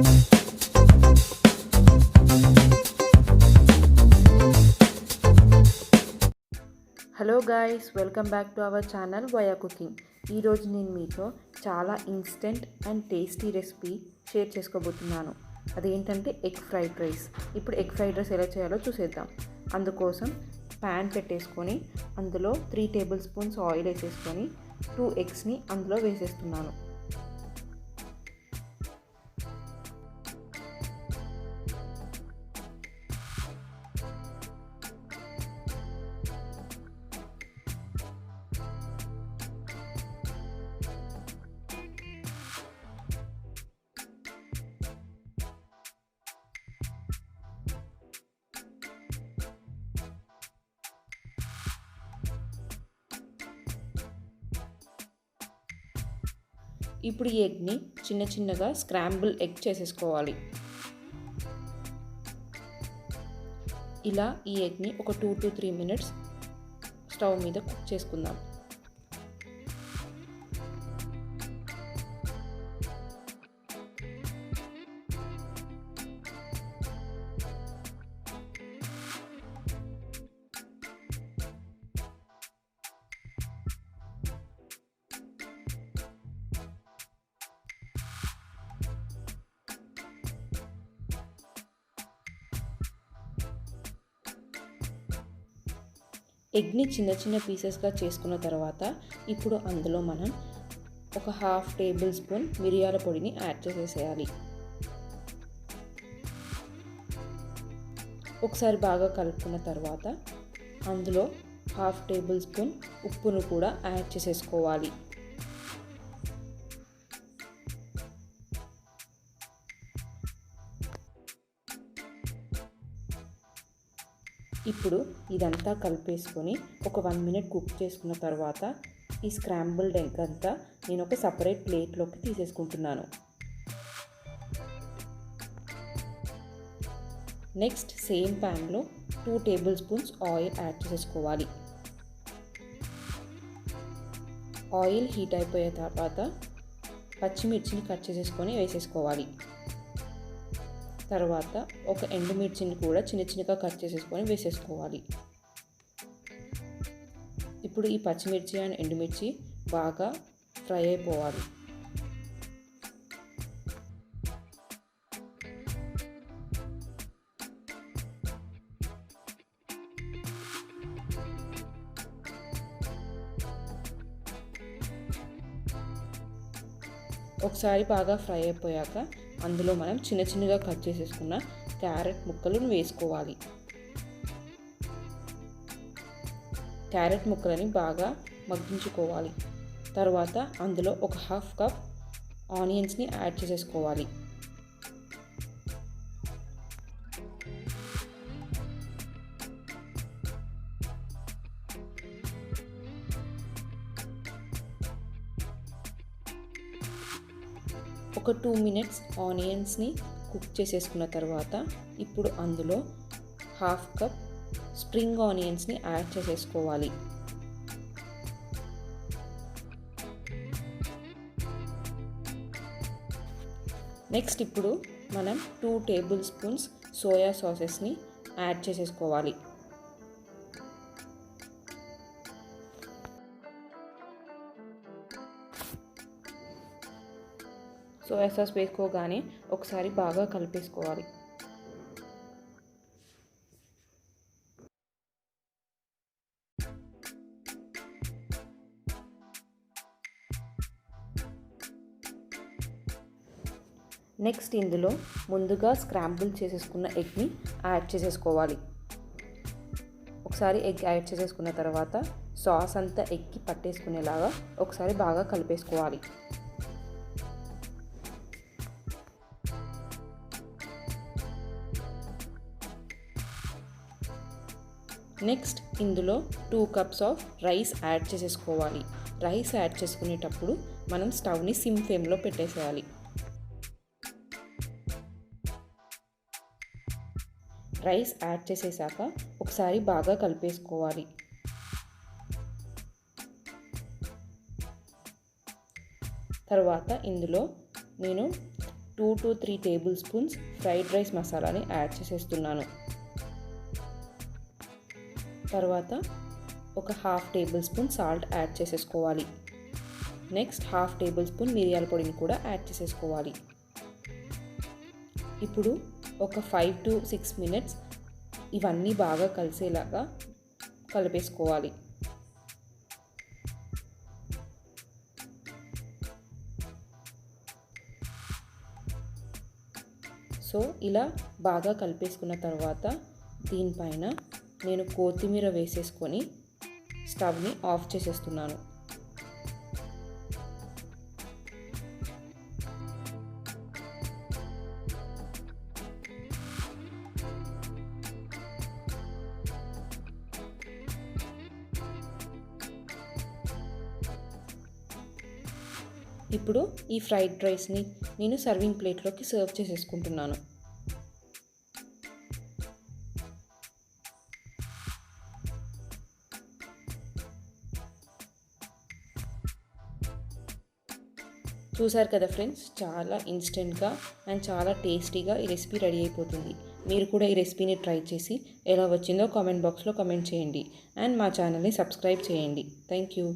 Hello guys, welcome back to our channel ViaCooking. ఈరోజు నేను మీతో చాలా instant and tasty recipe share చేసుకోబోతున్నాను. అదేంటంటే ఎగ్ ఫ్రైడ్ రైస్. ఇప్పుడు ఎగ్ ఫ్రైడ్ రైస్ ఎలా చేయాలో చూసేద్దాం. అందుకోసం ప్యాన్ పెట్టేసుకొని అందులో 3 టేబుల్ స్పూన్స్ ఆయిల్ వేసేసుకొని 2 ఎగ్స్ని అందులో వేసేస్తున్నాను. ఇప్పుడు ఈ ఎగ్ని చిన్న చిన్నగా స్క్రాంబుల్ ఎగ్ చేసేసుకోవాలి. ఇలా ఈ ఎగ్ని ఒక 2 to 3 minutes స్టవ్ మీద కుక్ చేసుకుందాం. ఎగ్ని చిన్న చిన్న పీసెస్గా చేసుకున్న తర్వాత ఇప్పుడు అందులో మనం ఒక 1/2 టేబుల్ స్పూన్ మిరియాల పొడిని యాడ్ చేసేసేయాలి. ఒకసారి బాగా కలుపుకున్న తర్వాత అందులో 1/2 టేబుల్ స్పూన్ ఉప్పును కూడా యాడ్ చేసేసుకోవాలి. ఇప్పుడు ఇదంతా కలిపేసుకొని ఒక 1 minute కుక్ చేసుకున్న తర్వాత ఈ స్క్రాంబుల్డ్ ఎగ్ అంతా నేను ఒక సపరేట్ ప్లేట్లోకి తీసేసుకుంటున్నాను. నెక్స్ట్ సేమ్ ప్యాన్లో 2 టేబుల్ స్పూన్స్ ఆయిల్ యాడ్ చేసేసుకోవాలి. ఆయిల్ హీట్ అయిపోయే తర్వాత పచ్చిమిర్చిని కట్ చేసేసుకొని వేసేసుకోవాలి. తర్వాత ఒక ఎండుమిర్చిని కూడా చిన్న చిన్నగా కట్ చేసేసుకొని వేసేసుకోవాలి. ఇప్పుడు ఈ పచ్చిమిర్చి అండ్ ఎండుమిర్చి బాగా ఫ్రై అయిపోవాలి. ఒకసారి బాగా ఫ్రై అయిపోయాక అందులో మనం చిన్న చిన్నగా కట్ చేసేసుకున్న క్యారెట్ ముక్కలను వేసుకోవాలి. క్యారెట్ ముక్కలని బాగా మగ్గించుకోవాలి. తర్వాత అందులో ఒక 1/2 కప్ ఆనియన్స్ని యాడ్ చేసేసుకోవాలి. ఒక 2 minutes ఆనియన్స్ని కుక్ చేసేసుకున్న తర్వాత ఇప్పుడు అందులో 1/2 కప్ స్ప్రింగ్ ఆనియన్స్ని యాడ్ చేసేసుకోవాలి. నెక్స్ట్ ఇప్పుడు మనం 2 టేబుల్ స్పూన్స్ సోయా సాసెస్ని యాడ్ చేసేసుకోవాలి. సోయా సాస్ వేసుకోగానే ఒకసారి బాగా కలిపేసుకోవాలి. నెక్స్ట్ ఇందులో ముందుగా స్క్రాంబుల్ చేసేసుకున్న ఎగ్ని యాడ్ చేసేసుకోవాలి. ఒకసారి ఎగ్ యాడ్ చేసేసుకున్న తర్వాత సాస్ అంతా ఎగ్కి పట్టేసుకునేలాగా ఒకసారి బాగా కలిపేసుకోవాలి. నెక్స్ట్ ఇందులో 2 cups ఆఫ్ రైస్ యాడ్ చేసేసుకోవాలి. రైస్ యాడ్ చేసుకునేటప్పుడు మనం స్టవ్ని సిమ్ ఫ్లేమ్లో పెట్టేసేయాలి. రైస్ యాడ్ చేసేసాక ఒకసారి బాగా కలిపేసుకోవాలి. తర్వాత ఇందులో నేను 2 to 3 table spoons fried rice మసాలాని యాడ్ చేసేస్తున్నాను. తర్వాత ఒక half table spoon salt add చేసేసుకోవాలి. నెక్స్ట్ హాఫ్ టేబుల్ స్పూన్ మిరియాల పొడిని కూడా యాడ్ చేసేసుకోవాలి. ఇప్పుడు ఒక 5 to 6 మినిట్స్ ఇవన్నీ బాగా కలిసేలాగా కలిపేసుకోవాలి. సో ఇలా బాగా కలిపేసుకున్న తర్వాత దీనిపైన నేను కొత్తిమీర వేసేసుకొని స్టవ్ని ఆఫ్ చేసేస్తున్నాను. ఇప్పుడు ఈ ఫ్రైడ్ రైస్ని నేను సర్వింగ్ ప్లేట్లోకి సర్వ్ చేసేసుకుంటున్నాను. చూసారు కదా ఫ్రెండ్స్, చాలా ఇన్స్టెంట్గా అండ్ చాలా టేస్టీగా ఈ రెసిపీ రెడీ అయిపోతుంది. మీరు కూడా ఈ రెసిపీని ట్రై చేసి ఎలా వచ్చిందో కామెంట్ బాక్స్లో కామెంట్ చేయండి అండ్ మా ఛానల్ని సబ్స్క్రైబ్ చేయండి. Thank you.